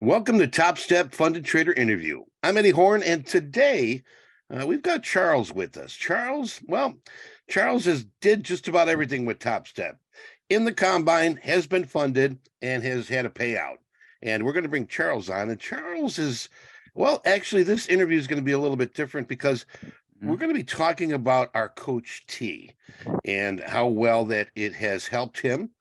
Welcome to Topstep Funded Trader Interview. I'm Eddie Horn, and today we've got Charles with us. Charles has did just about everything with Topstep. In the combine, has been funded, and has had a payout. And we're going to bring Charles on. And Charles actually, this interview is going to be a little bit different because we're Mhm. going to be talking about our Coach T and how well that it has helped him.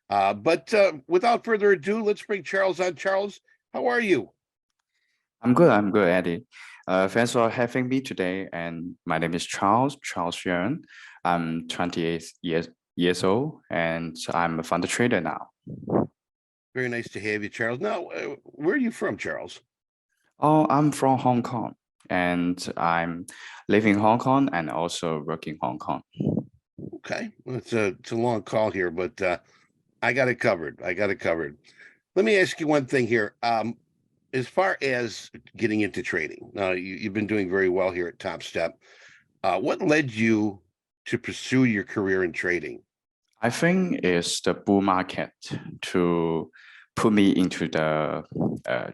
But without further ado, let's bring Charles on. Charles, how are you? I'm good, Eddie. Thanks for having me today. And my name is Charles Yuan. I'm 28 years old, and I'm a fund trader now. Very nice to have you, Charles. Now, where are you from, Charles? Oh, I'm from Hong Kong, and I'm living in Hong Kong and also work in Hong Kong. Okay, well, it's a long call here, but I got it covered. I got it covered. Let me ask you one thing here. As far as getting into trading, you've been doing very well here at Top Step. What led you to pursue your career in trading? I think it's the bull market to put me into the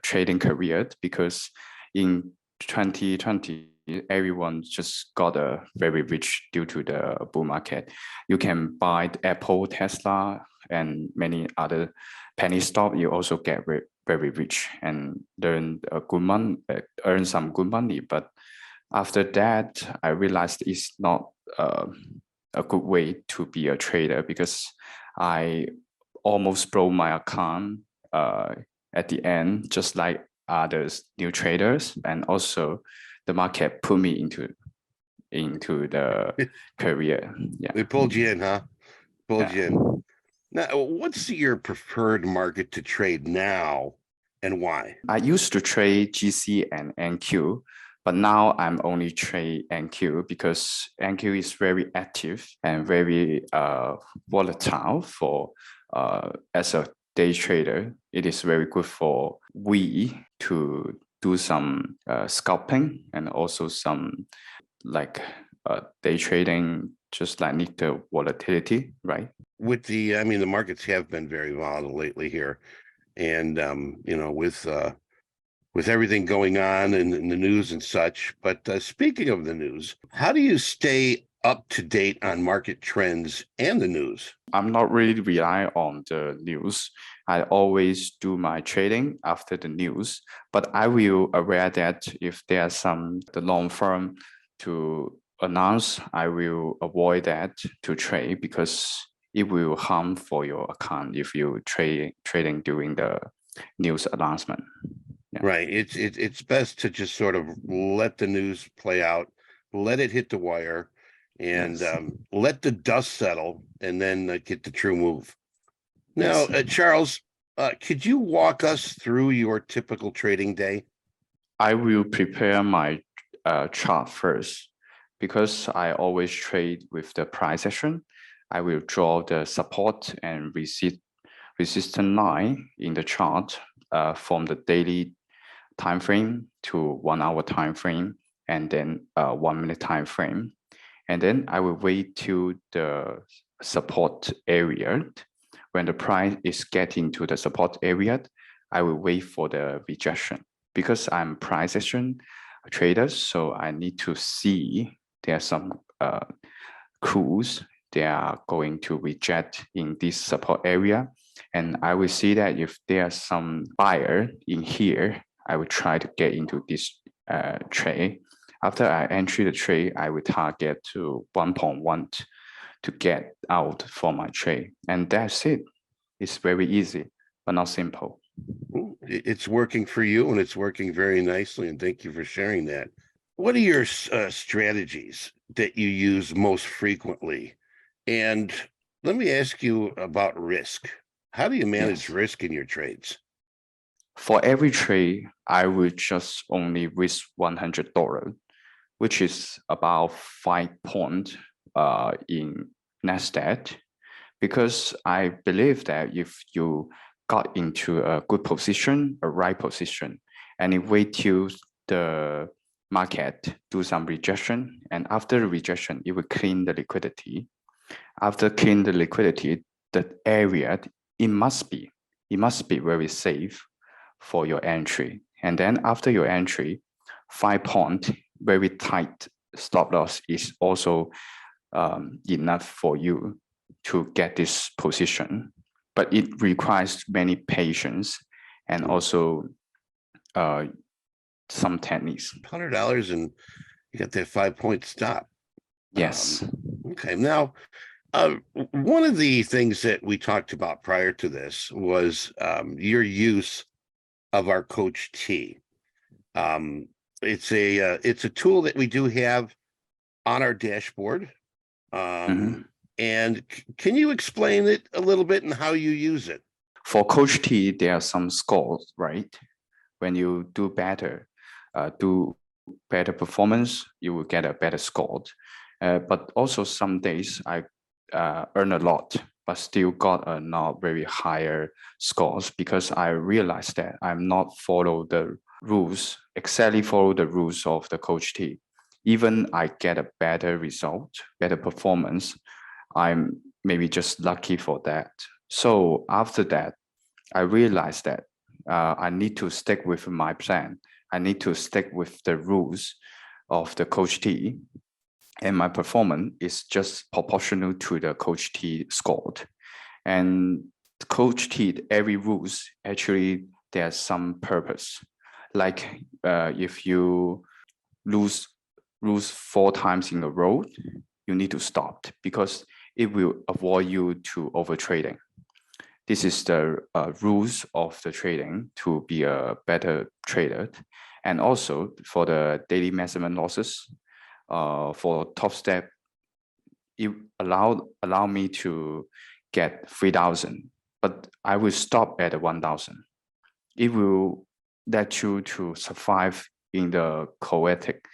trading career because in 2020, everyone just got very rich due to the bull market. You can buy Apple, Tesla, and many other penny stock. You also get very rich and earn some good money. But after that, I realized it's not a good way to be a trader because I almost broke my account at the end, just like others new traders, and also the market put me into the career. Yeah. They pulled you in, huh? Pulled Yeah. you in. Now, what's your preferred market to trade now, and why? I used to trade GC and NQ, but now I'm only trade NQ because NQ is very active and very volatile for as a day trader. It is very good for we to do some scalping and also some like day trading, just like need the volatility, right? The markets have been very volatile lately here, and with everything going on in the news and such. But speaking of the news, how do you stay up to date on market trends and the news? I'm not really rely on the news. I always do my trading after the news, but I will aware that if there's some the long firm to announce, I will avoid that to trade because it will harm for your account if you trading during the news announcement. Yeah. Right. It's best to just sort of let the news play out, let it hit the wire, and Yes. let the dust settle, and then get the true move. Now, Yes. Charles, could you walk us through your typical trading day? I will prepare my chart first because I always trade with the price action. I will draw the support and resistance line in the chart from the daily time frame to 1 hour time frame and then 1 minute time frame. And then I will wait till the support area. When the price is getting to the support area, I will wait for the rejection because I'm price action trader. So I need to see there are some clues they are going to reject in this support area. And I will see that if there's some buyer in here, I will try to get into this trade. After I enter the trade, I will target to 1.1 to get out for my trade. And that's it. It's very easy, but not simple. It's working for you, and it's working very nicely. And thank you for sharing that. What are your strategies that you use most frequently? And let me ask you about risk. How do you manage Yes. risk in your trades? For every trade, I will just only risk $100, which is about 5 point in Nasdaq, because I believe that if you got into a good position, a right position, and you wait till the market do some rejection, and after the rejection, it will clean the liquidity. After clean the liquidity, the area it must be very safe for your entry. And then after your entry, 5 point, very tight stop loss is also enough for you to get this position. But it requires many patience and also some techniques. $100 and you got that 5-point stop. Yes. Okay. Now, one of the things that we talked about prior to this was your use of our Coach T. It's a tool that we do have on our dashboard. And can you explain it a little bit and how you use it? For Coach T, there are some scores, right? When you do better performance, you will get a better score. But also some days I earn a lot, but still got a not very higher scores because I realized that I'm not follow the rules, exactly follow the rules of the Coach T. Even I get a better result, better performance, I'm maybe just lucky for that. So after that, I realized that I need to stick with my plan. I need to stick with the rules of the Coach T, and my performance is just proportional to the Coach T scored. And Coach T, every rules actually there's some purpose. Like if you lose 4 times in a row, you need to stop because it will avoid you to overtrading. This is the rules of the trading to be a better trader. And also for the daily measurement losses, for Topstep, it allow me to get 3,000, but I will stop at 1,000. It will let you to survive in the chaotic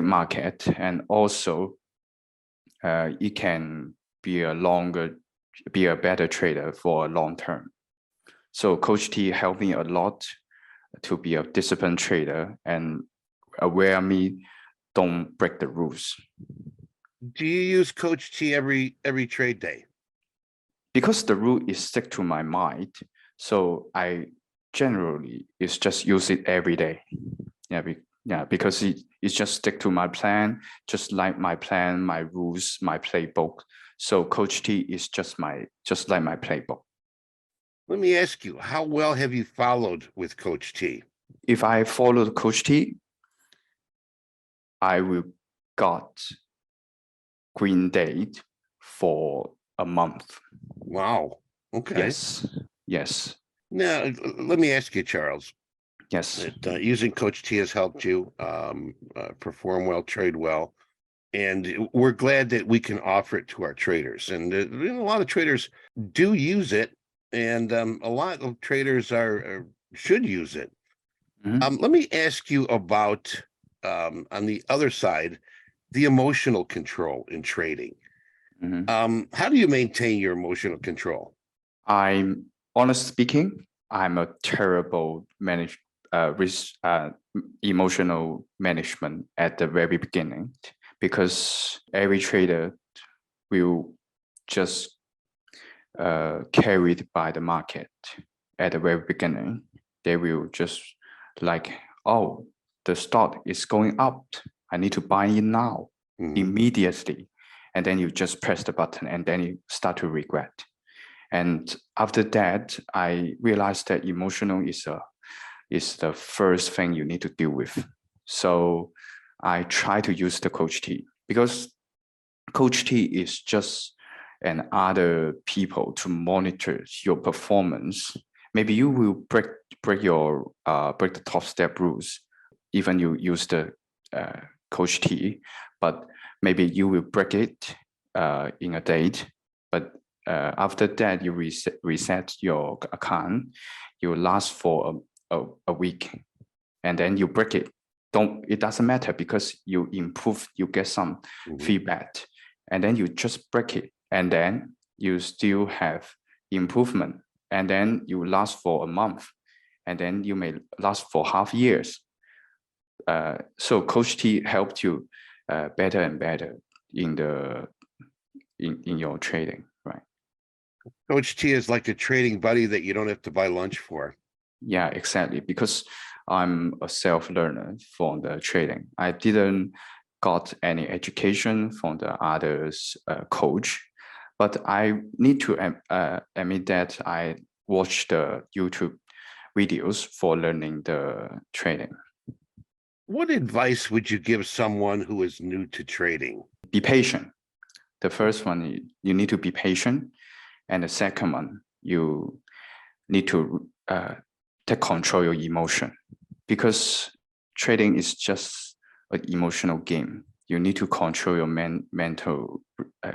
market, and also it can be a better trader for a long term. So Coach T helped me a lot to be a disciplined trader and aware me don't break the rules. Do you use Coach T every trade day? Because the rule is stick to my mind, so I generally is just use it every day. Because it's just stick to my plan, just like my plan, my rules, my playbook. So Coach T is just like my playbook. Let me ask you, how well have you followed with Coach T? If I follow Coach T, I will got green date for a month. Wow. Okay. Yes. Now, let me ask you, Charles. Yes. Using Coach T has helped you perform well, trade well, and we're glad that we can offer it to our traders. And a lot of traders do use it, and a lot of traders should use it. Let me ask you about on the other side, the emotional control in trading. How do you maintain your emotional control? I'm honest speaking, I'm a terrible emotional management at the very beginning, because every trader will just carried by the market at the very beginning. They will just like, oh, the stock is going up, I need to buy in now, immediately. And then you just press the button and then you start to regret. And after that, I realized that emotional is the first thing you need to deal with. So I try to use the Coach T, because Coach T is just an other people to monitor your performance. Maybe you will break the Topstep rules, even you use the Coach T, but maybe you will break it in a date. But after that, you reset your account. You last for a week, and then you break it. It doesn't matter, because you improve, you get some feedback, and then you just break it, and then you still have improvement, and then you last for a month, and then you may last for half years. So Coach T helped you better and better in your trading, right? Coach T is like a trading buddy that you don't have to buy lunch for. Yeah, exactly. Because I'm a self-learner from the trading. I didn't got any education from the others coach, but I need to admit that I watched the YouTube videos for learning the trading. What advice would you give someone who is new to trading? Be patient. The first one, you need to be patient. And the second one, you need to take control your emotion, because trading is just an emotional game. You need to control your mental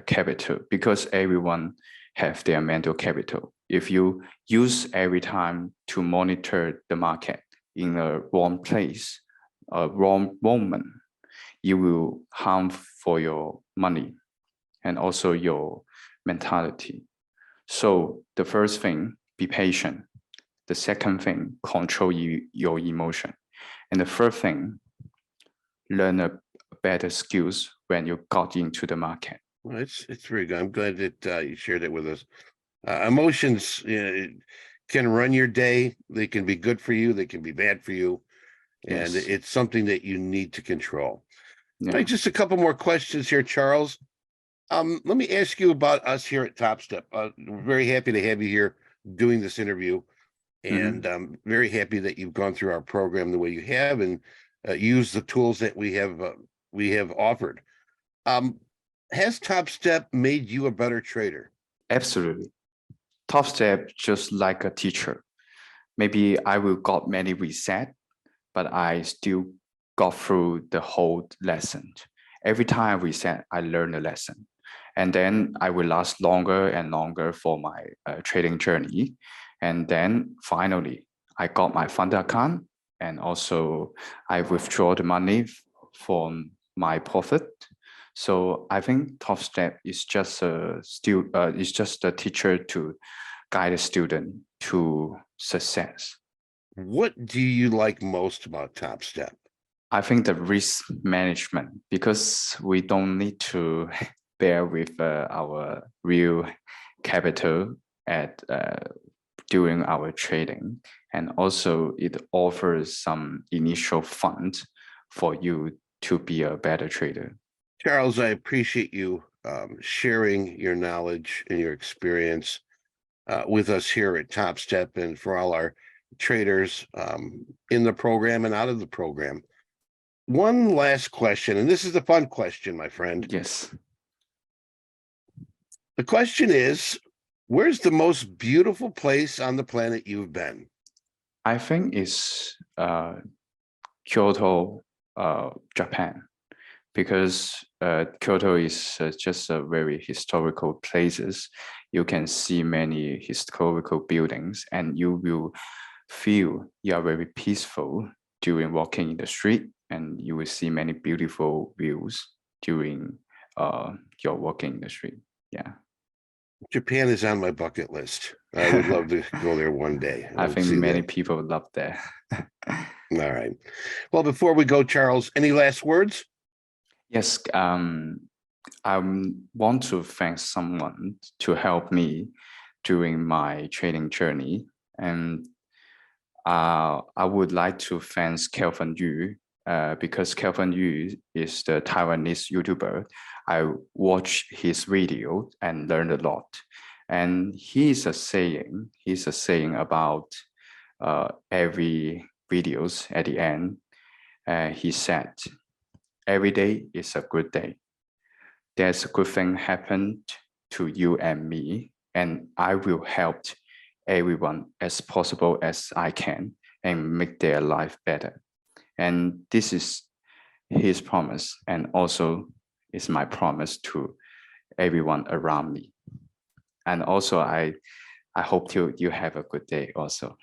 capital, because everyone have their mental capital. If you use every time to monitor the market in a wrong place, a wrong moment, you will harm for your money and also your mentality. So the first thing, be patient. The second thing, control your emotion. And the third thing, learn a better skills when you got into the market. Well, it's very good. I'm glad that you shared it with us. Emotions can run your day. They can be good for you. They can be bad for you. And Yes. it's something that you need to control. Yeah. All right, just a couple more questions here, Charles. Let me ask you about us here at Topstep. We're very happy to have you here doing this interview, and I'm very happy that you've gone through our program the way you have and used the tools that we have offered. Has Topstep made you a better trader? Absolutely. Topstep just like a teacher. Maybe I will got many reset, but I still got through the whole lesson. Every time I reset, I learn a lesson. And then I will last longer and longer for my trading journey. And then finally, I got my fund account, and also I withdraw the money from my profit. So I think Topstep is just a teacher to guide a student to success. What do you like most about Topstep? I think the risk management, because we don't need to bear with our real capital at during our trading, and also it offers some initial funds for you to be a better trader. Charles, I appreciate you sharing your knowledge and your experience with us here at Topstep, and for all our traders in the program and out of the program. One last question, and this is the fun question, my friend. Yes. The question is, where's the most beautiful place on the planet you've been? I think it's Kyoto, Japan, because Kyoto is just a very historical places. You can see many historical buildings, and you will feel you are very peaceful during walking in the street, and you will see many beautiful views during your walking in the street. Yeah. Japan is on my bucket list. I would love to go there one day. I would think see many that. people love that. All right. Well, before we go, Charles, any last words? Yes, I want to thank someone to help me during my trading journey. And I would like to thank Kelvin Yu, because Kelvin Yu is the Taiwanese YouTuber. I watched his video and learned a lot. And he's a saying about every videos at the end. He said, every day is a good day. There's a good thing happened to you and me, and I will help everyone as possible as I can and make their life better. And this is his promise, and also is my promise to everyone around me. And also I hope you have a good day also.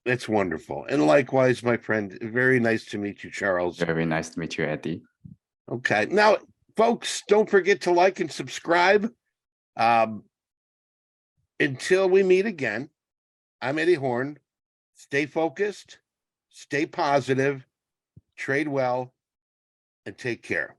That's wonderful. And likewise, my friend, very nice to meet you, Charles. Very nice to meet you, Eddie. Okay. Now, folks, don't forget to like and subscribe. Until we meet again, I'm Eddie Horn. Stay focused, stay positive, trade well, and take care.